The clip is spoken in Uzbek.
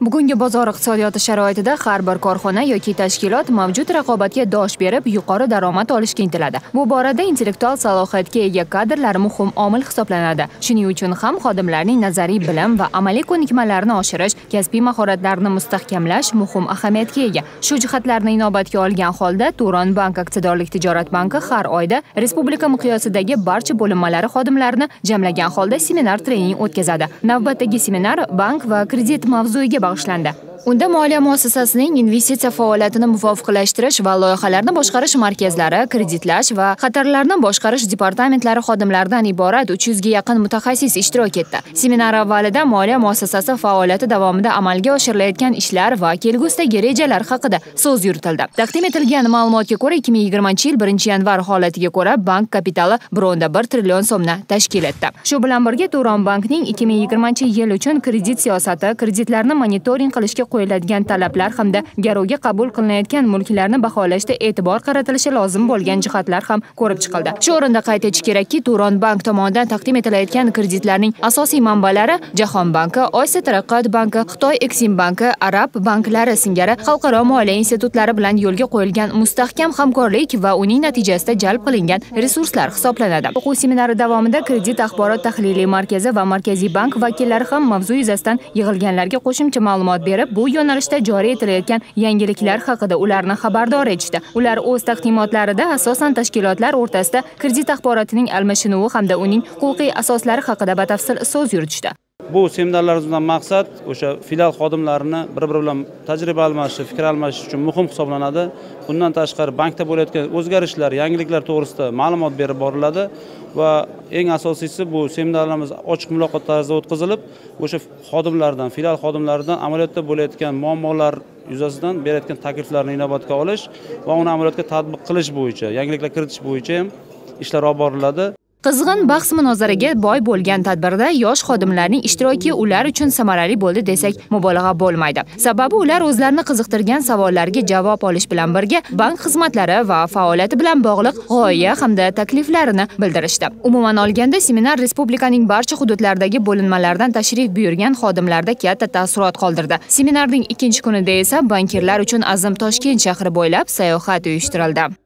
Bugungi bozor iqtisodiyoti sharoitida har bir korxona yoki tashkilot mavjud raqobatga dosh berib, yuqori daromad olishga intiladi. Bu borada intellektual salohiyatga ega kadrlar muhim omil hisoblanadi. Shuning uchun ham xodimlarning nazariy bilim va amaliy ko'nikmalarini oshirish, kasbiy mahoratlarni mustahkamlash muhim ahamiyatga ega. Shu jihatlarni inobatga olgan holda Turon Bank aksiyadorlik tijorat banki har oyda respublika miqyosidagi barcha bo'linmalari xodimlarini jamlagan holda seminar trening o'tkazadi. Navbatdagi seminar bank va kredit mavzuiga bag'ishlandi. Unda moliya muassasasining investitsiya faoliyatini muvofiqlashtirish va loyihalarni boshqarish markazlari, kreditlash va xatarlarni boshqarish departamentlari xodimlaridan iborat 300 ga yaqin mutaxassis ishtirok etdi. Seminar avvalida moliya muassasasi faoliyati davomida amalga oshirilayotgan ishlar va kelgusidagi rejalar haqida so'z yuritildi. Taqdim etilgan ma'lumotga ko'ra 2020-yil 1-yanvar holatiga ko'ra bank kapitali 1.1 trillion so'mni tashkil etdi. Shu bilan birga Turon bankning 2020-yil uchun kredit siyosati, kreditlarni monitoring qilishga qo'yiladigan talablar hamda garovga qabul qilinayotgan mulklarni baholashda e'tibor qaratilishi lozim bo'lgan jihatlar ham ko'rib chiqildi. Shu o'rinda qayd etish kerakki, Turon bank tomonidan taqdim etilayotgan kreditlarning asosiy manbalari Jahon banki, Osiyo taraqqiyot banki, Xitoy Eksim banki, Arab banklari singari xalqaro moliya institutlari bilan yo'lga qo'yilgan mustahkam hamkorlik va uning natijasida jalb qilingan resurslar hisoblanadi. O'quv seminari davomida kredit axborot tahliliy markazi va Markaziy bank vakillari ham mavzu yuzasidan yig'ilganlarga qo'shimcha ma'lumot berib, bu yo'nalishda joriy etilayotgan yangiliklar haqida ularni xabardor etishdi. Ular o'z taqdimotlarida asosan tashkilotlar o'rtasida kredit axborotining almashinuvi hamda uning huquqiy asoslari haqida batafsil so'z yuritishdi. Bu seminarlarimizdan maqsad o'sha filial xodimlarini bir-biri bilan tajriba almashish, fikr almashish uchun muhim hisoblanadi. Bundan tashqari bankda bo'layotgan o'zgarishlar, yangiliklar to'g'risida ma'lumot berib boriladi va eng asosiysi bu seminarlarimiz ochiq muloqot tarzida o'tkazilib, o'sha xodimlardan, filial xodimlaridan amaliyotda bo'layotgan muammolar yuzasidan berayotgan takliflarni inobatga olish va uni amaliyotga tatbiq qilish bo'yicha, yangiliklar kiritish bo'yicha ham ishlar olib boriladi. Qizg'in bahs-munozaraga boy bo'lgan tadbirda yosh xodimlarning ishtiroki ular uchun samarali bo'ldi desak mubolag'a bo'lmaydi. Sababi ular o'zlarini qiziqtirgan savollarga javob olish bilan birga bank xizmatlari va faoliyati bilan bog'liq g'oya hamda takliflarini bildirishdi. Umuman olganda seminar respublikaning barcha hududlaridagi bo'linmalardan tashrif buyurgan xodimlarda katta taassurot qoldirdi. Seminarning ikkinchi kunida esa bankirlar uchun Azim Toshkent shahri bo'ylab sayohat uyushtirildi.